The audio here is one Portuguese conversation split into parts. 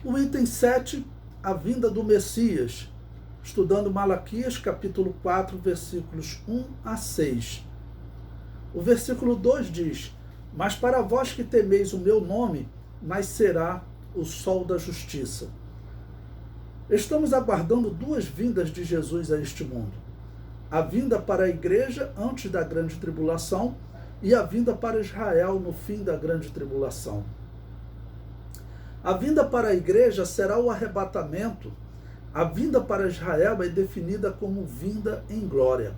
O item 7, a vinda do Messias, estudando Malaquias, capítulo 4, versículos 1 a 6. O versículo 2 diz: Mas para vós que temeis o meu nome, nascerá o sol da justiça. Estamos aguardando duas vindas de Jesus a este mundo. A vinda para a igreja antes da grande tribulação e a vinda para Israel no fim da grande tribulação. A vinda para a igreja será o arrebatamento. A vinda para Israel é definida como vinda em glória.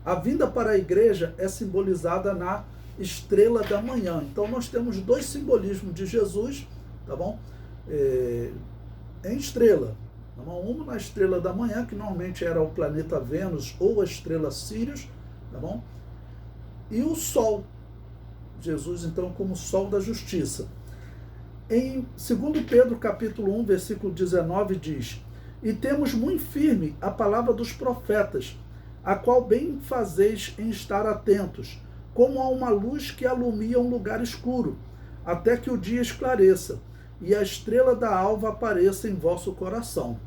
A vinda para a igreja é simbolizada na estrela da manhã. Então nós temos dois simbolismos de Jesus, tá bom? Em estrela. Uma na estrela da manhã, que normalmente era o planeta Vênus ou a estrela Sírius, tá bom? E o sol. Jesus, então, como sol da justiça. Em 2 Pedro, capítulo 1, versículo 19, diz: E temos muito firme a palavra dos profetas, a qual bem fazeis em estar atentos, como a uma luz que alumia um lugar escuro, até que o dia esclareça, e a estrela da alva apareça em vosso coração.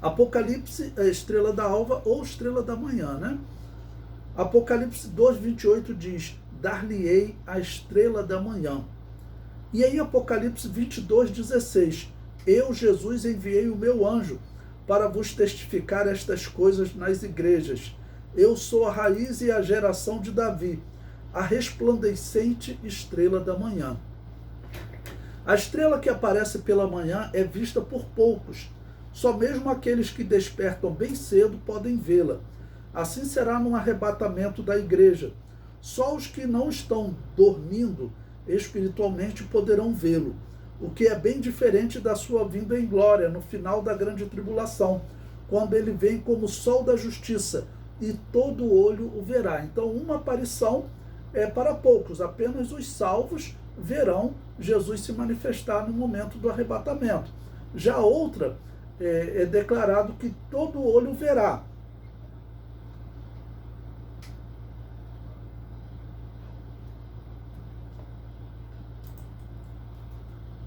Apocalipse é a estrela da alva ou estrela da manhã, né? Apocalipse 2:28 diz: Dar-lhe-ei a estrela da manhã. E aí Apocalipse 22:16: Eu, Jesus, enviei o meu anjo para vos testificar estas coisas nas igrejas. Eu sou a raiz e a geração de Davi, a resplandecente estrela da manhã. A estrela que aparece pela manhã é vista por poucos. Só mesmo aqueles que despertam bem cedo podem vê-la. Assim será no arrebatamento da igreja. Só os que não estão dormindo espiritualmente poderão vê-lo, o que é bem diferente da sua vinda em glória no final da grande tribulação, quando ele vem como sol da justiça e todo olho o verá. Então, uma aparição é para poucos, apenas os salvos verão Jesus se manifestar no momento do arrebatamento. Já outra é declarado que todo olho verá.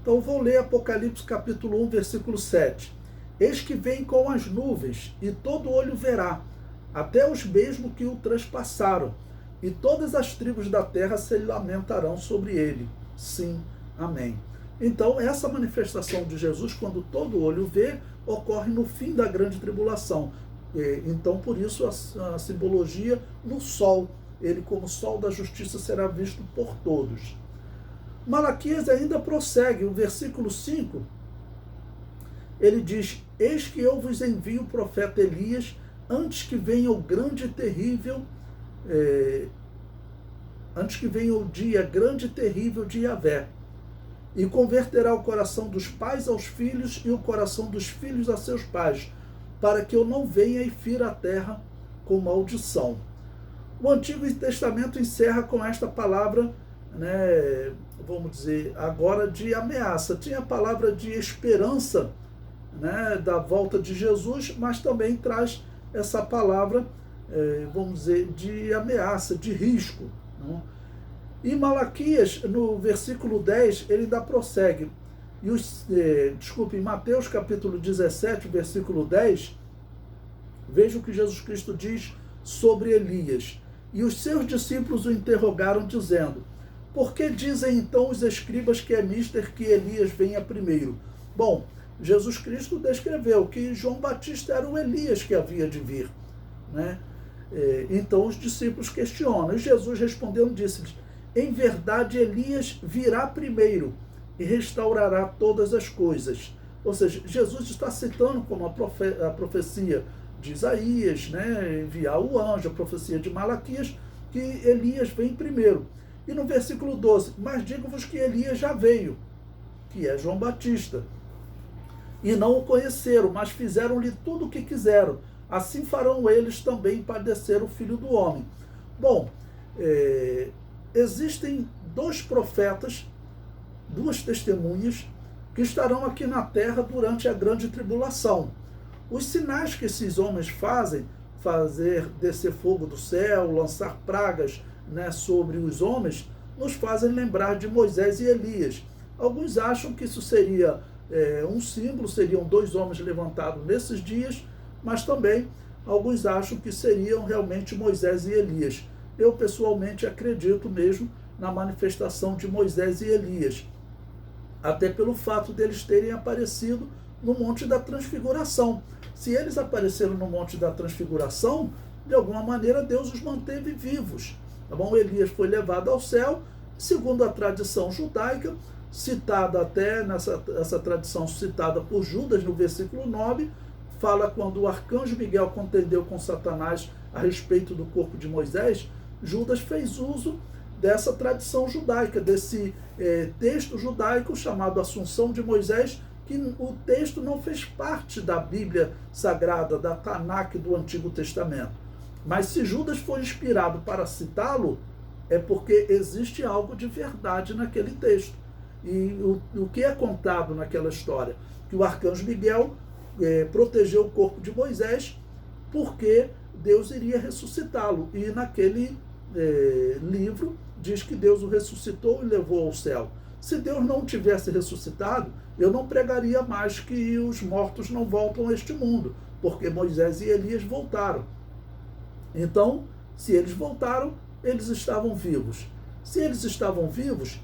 Então vou ler Apocalipse capítulo 1, versículo 7. Eis que vem com as nuvens, e todo olho verá, até os mesmos que o transpassaram, e todas as tribos da terra se lamentarão sobre ele. Sim, amém. Então essa manifestação de Jesus, quando todo olho vê, ocorre no fim da grande tribulação. Então por isso a simbologia no sol, ele como sol da justiça será visto por todos. Malaquias ainda prossegue, o versículo 5, ele diz: Eis que eu vos envio o profeta Elias, antes que venha o grande e terrível, antes que venha o dia grande e terrível de Yahvé, e converterá o coração dos pais aos filhos e o coração dos filhos a seus pais, para que eu não venha e fira a terra com maldição. O Antigo Testamento encerra com esta palavra, vamos dizer, agora de ameaça. Tinha a palavra de esperança, da volta de Jesus, mas também traz essa palavra, vamos dizer, de ameaça, de risco. E Malaquias, no versículo 10, ele ainda prossegue. Em Mateus capítulo 17, versículo 10, veja o que Jesus Cristo diz sobre Elias. E os seus discípulos o interrogaram, dizendo: Por que dizem então os escribas que é mister que Elias venha primeiro? Bom, Jesus Cristo descreveu que João Batista era o Elias que havia de vir, Então os discípulos questionam. E Jesus respondendo disse-lhes: Em verdade Elias virá primeiro e restaurará todas as coisas. Ou seja, Jesus está citando como a profecia de Isaías, enviar o anjo, a profecia de Malaquias, que Elias vem primeiro. E no versículo 12, mas digo-vos que Elias já veio, que é João Batista, e não o conheceram, mas fizeram-lhe tudo o que quiseram. Assim farão eles também padecer o Filho do Homem. Bom, existem dois profetas, duas testemunhas, que estarão aqui na terra durante a grande tribulação. Os sinais que esses homens fazem, fazer descer fogo do céu, lançar pragas sobre os homens, nos fazem lembrar de Moisés e Elias. Alguns acham que isso seria um símbolo, seriam 2 homens levantados nesses dias, mas também alguns acham que seriam realmente Moisés e Elias. Eu pessoalmente acredito mesmo na manifestação de Moisés e Elias, até pelo fato deles terem aparecido no Monte da Transfiguração. Se eles apareceram no Monte da Transfiguração, de alguma maneira Deus os manteve vivos. Tá bom? Elias foi levado ao céu, segundo a tradição judaica, citada até essa tradição citada por Judas no versículo 9, fala quando o arcanjo Miguel contendeu com Satanás a respeito do corpo de Moisés. Judas fez uso dessa tradição judaica, desse texto judaico chamado Assunção de Moisés, que o texto não fez parte da Bíblia Sagrada, da Tanakh do Antigo Testamento. Mas se Judas foi inspirado para citá-lo, é porque existe algo de verdade naquele texto. E o que é contado naquela história? Que o arcanjo Miguel protegeu o corpo de Moisés porque Deus iria ressuscitá-lo. E naquele livro diz que Deus o ressuscitou e levou ao céu. Se Deus não tivesse ressuscitado, eu não pregaria mais que os mortos não voltam a este mundo, porque Moisés e Elias voltaram. Então, se eles voltaram, eles estavam vivos. Se eles estavam vivos,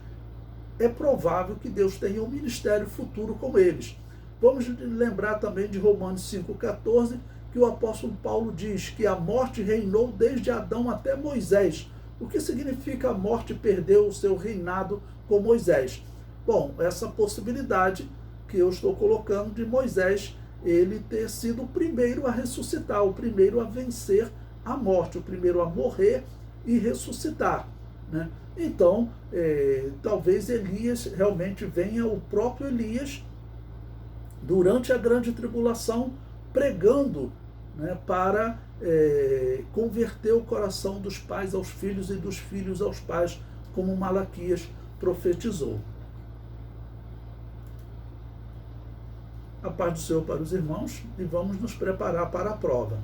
é provável que Deus tenha um ministério futuro com eles. Vamos lembrar também de Romanos 5,14, que o apóstolo Paulo diz que a morte reinou desde Adão até Moisés. O que significa a morte perdeu o seu reinado com Moisés? Bom, essa possibilidade que eu estou colocando de Moisés, ele ter sido o primeiro a ressuscitar, o primeiro a vencer a morte, o primeiro a morrer e ressuscitar, né? Então, talvez Elias realmente venha, o próprio Elias, durante a grande tribulação, pregando, né, para converter o coração dos pais aos filhos e dos filhos aos pais, como Malaquias profetizou. A paz do Senhor para os irmãos, e vamos nos preparar para a prova.